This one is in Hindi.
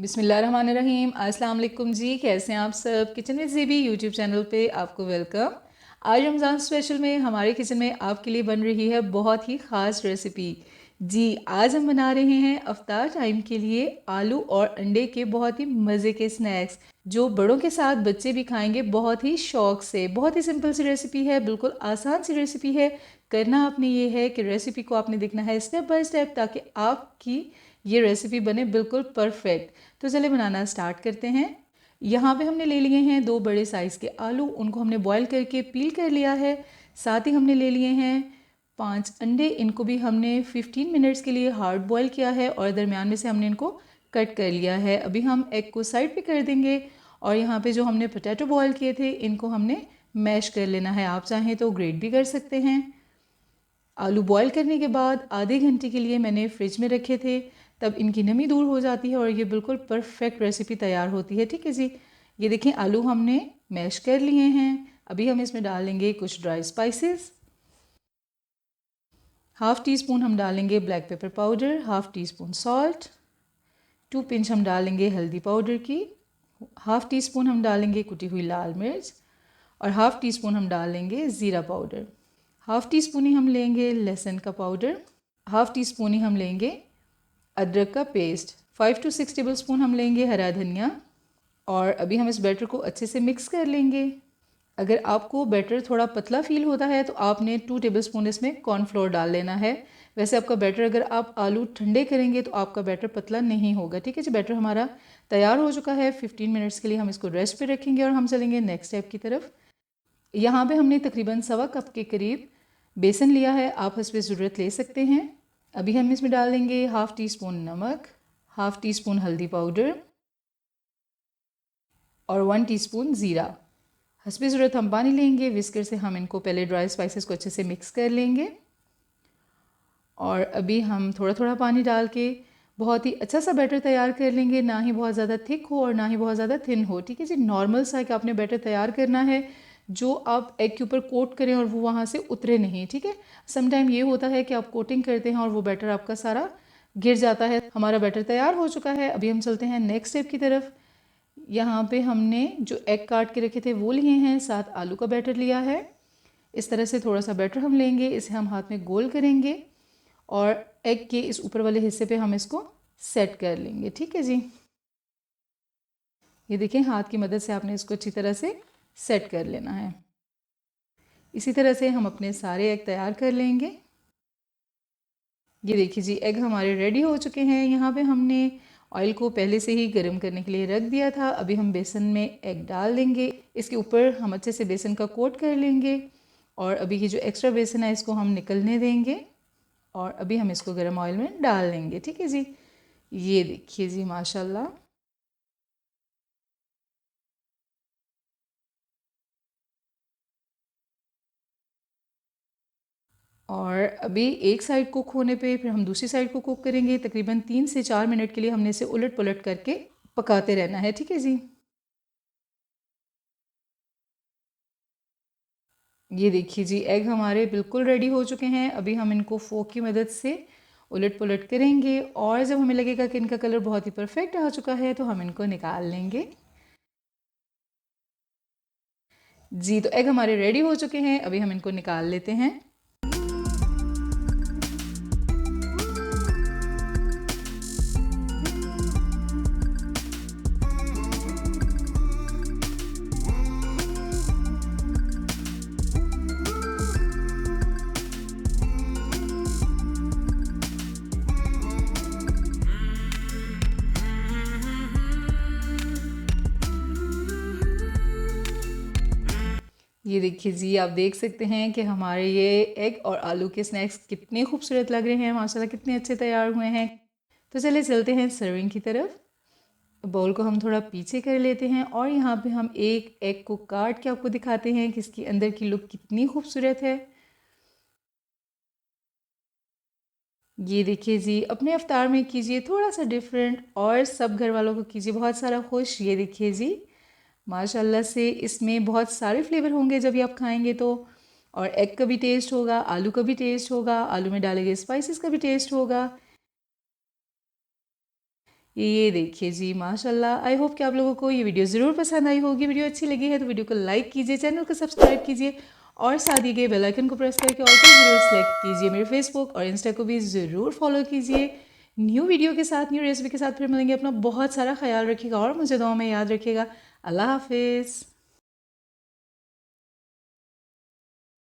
बिस्मिल्लाहिर्रहमानिर्रहीम। अस्सलाम वालेकुम जी, कैसे हैं आप सब। किचन में ज़ेबी यूट्यूब चैनल पे आपको वेलकम। आज रमज़ान स्पेशल में हमारे किचन में आपके लिए बन रही है बहुत ही ख़ास रेसिपी। जी, आज हम बना रहे हैं अफ्तार टाइम के लिए आलू और अंडे के बहुत ही मज़े के स्नैक्स, जो बड़ों के साथ बच्चे भी खाएंगे बहुत ही शौक़ से। बहुत ही सिंपल सी रेसिपी है, बिल्कुल आसान सी रेसिपी है। करना आपने ये है कि रेसिपी को आपने देखना है स्टेप बाय स्टेप, ताकि आपकी ये रेसिपी बने बिल्कुल परफेक्ट। तो चलिए बनाना स्टार्ट करते हैं। यहाँ पे हमने ले लिए हैं 2 बड़े साइज़ के आलू, उनको हमने बॉईल करके पील कर लिया है। साथ ही हमने ले लिए हैं 5 अंडे, इनको भी हमने 15 मिनट्स के लिए हार्ड बॉईल किया है और दरमियान में से हमने इनको कट कर लिया है। अभी हम एग को साइड पे कर देंगे और यहाँ पे जो हमने पोटैटो बॉईल किए थे इनको हमने मैश कर लेना है। आप चाहें तो ग्रेट भी कर सकते हैं। आलू बॉईल करने के बाद आधे घंटे के लिए मैंने फ्रिज में रखे थे, तब इनकी नमी दूर हो जाती है और ये बिल्कुल परफेक्ट रेसिपी तैयार होती है। ठीक है जी, ये देखें आलू हमने मैश कर लिए हैं। अभी हम इसमें डालेंगे कुछ dry spices. Half tea spoon हम डालेंगे black pepper powder, half tea spoon salt, 2 pinch हम डालेंगे हल्दी पाउडर की, हाफ़ टी स्पून हम डालेंगे कुटी हुई लाल मिर्च और हाफ़ टी स्पून हम डालेंगे ज़ीरा पाउडर। हाफ़ टी स्पून ही हम लेंगे लहसुन का पाउडर, हाफ़ टी स्पून ही हम लेंगे अदरक का पेस्ट, 5 to 6 टेबल स्पून हम लेंगे हरा धनिया। और अभी हम इस बैटर को अच्छे से मिक्स कर लेंगे। अगर आपको बैटर थोड़ा पतला फील होता है तो आपने 2 टेबल स्पून इसमें कॉर्नफ्लोर डाल लेना है। वैसे आपका बैटर, अगर आप आलू ठंडे करेंगे तो आपका बैटर पतला नहीं होगा। ठीक है जी, बैटर हमारा तैयार हो चुका है। 15 मिनट्स के लिए हम इसको रेस्ट पे रखेंगे और हम चलेंगे नेक्स्ट स्टेप की तरफ। यहाँ पे हमने तकरीबन 1.25 कप के करीब बेसन लिया है, आप हस्बे ज़रूरत ले सकते हैं। अभी हम इसमें डाल देंगे हाफ़ टी स्पून नमक, हाफ़ टी स्पून हल्दी पाउडर और 1 टीस्पून ज़ीरा। हस्बे ज़रूरत हम पानी लेंगे। विस्कर से हम इनको पहले ड्राई स्पाइसेस को अच्छे से मिक्स कर लेंगे और अभी हम थोड़ा थोड़ा पानी डाल के बहुत ही अच्छा सा बैटर तैयार कर लेंगे। ना ही बहुत ज़्यादा थिक हो और ना ही बहुत ज़्यादा थिन हो। ठीक है जी, नॉर्मल सा कि आपने बैटर तैयार करना है जो आप एग के ऊपर कोट करें और वो वहाँ से उतरे नहीं। ठीक है, समटाइम ये होता है कि आप कोटिंग करते हैं और वो बैटर आपका सारा गिर जाता है। हमारा बैटर तैयार हो चुका है। अभी हम चलते हैं नेक्स्ट स्टेप की तरफ। यहाँ पे हमने जो एग काट के रखे थे वो लिए हैं, साथ आलू का बैटर लिया है। इस तरह से थोड़ा सा बैटर हम लेंगे, इसे हम हाथ में गोल करेंगे और एग के इस ऊपर वाले हिस्से पे हम इसको सेट कर लेंगे। ठीक है जी, ये देखें हाथ की मदद से आपने इसको अच्छी तरह से सेट कर लेना है। इसी तरह से हम अपने सारे एग तैयार कर लेंगे। ये देखिए जी, एग हमारे रेडी हो चुके हैं। यहाँ पे हमने ऑयल को पहले से ही गर्म करने के लिए रख दिया था। अभी हम बेसन में एग डाल देंगे, इसके ऊपर हम अच्छे से बेसन का कोट कर लेंगे और अभी ये जो एक्स्ट्रा बेसन है इसको हम निकलने देंगे और अभी हम इसको गर्म ऑयल में डाल देंगे। ठीक है जी, ये देखिए जी माशाल्लाह। और अभी एक साइड कुक होने पे फिर हम दूसरी साइड को कुक करेंगे। तकरीबन 3 से 4 मिनट के लिए हमने इसे उलट पुलट करके पकाते रहना है। ठीक है जी, ये देखिए जी, एग हमारे बिल्कुल रेडी हो चुके हैं। अभी हम इनको फोक की मदद से उलट पुलट करेंगे और जब हमें लगेगा कि इनका कलर बहुत ही परफेक्ट आ चुका है तो हम इनको निकाल लेंगे। जी, तो एग हमारे रेडी हो चुके हैं। अभी हम इनको निकाल लेते हैं। ये देखिए जी, आप देख सकते हैं कि हमारे ये एग और आलू के स्नैक्स कितने खूबसूरत लग रहे हैं माशाल्लाह, कितने अच्छे तैयार हुए हैं। तो चलिए चलते हैं सर्विंग की तरफ। बाउल को हम थोड़ा पीछे कर लेते हैं और यहाँ पे हम एक एग को काट के आपको दिखाते हैं कि इसकी अंदर की लुक कितनी खूबसूरत है। ये देखिए जी, अपने अफ्तार में कीजिए थोड़ा सा डिफरेंट और सब घर वालों को कीजिए बहुत सारा खुश। ये देखिए जी, माशाल्लाह से इसमें बहुत सारे फ्लेवर होंगे जब ये आप खाएंगे तो। और एग का भी टेस्ट होगा, आलू का भी टेस्ट होगा, आलू में डाले गए स्पाइसेस का भी टेस्ट होगा। ये देखिए जी माशाल्लाह। आई होप कि आप लोगों को ये वीडियो ज़रूर पसंद आई होगी। वीडियो अच्छी लगी है तो वीडियो को लाइक कीजिए, चैनल को सब्सक्राइब कीजिए और साथ ही के बेल आइकन को प्रेस करके ऑल को ज़रूर सेलेक्ट कीजिए। मेरे फेसबुक और इंस्टा को भी ज़रूर फॉलो कीजिए। न्यू वीडियो के साथ, न्यू रेसिपी के साथ फिर मिलेंगे। अपना बहुत सारा ख्याल रखिएगा और मुझे दुआ में याद रखिएगा। अल्लाह हाफिज़।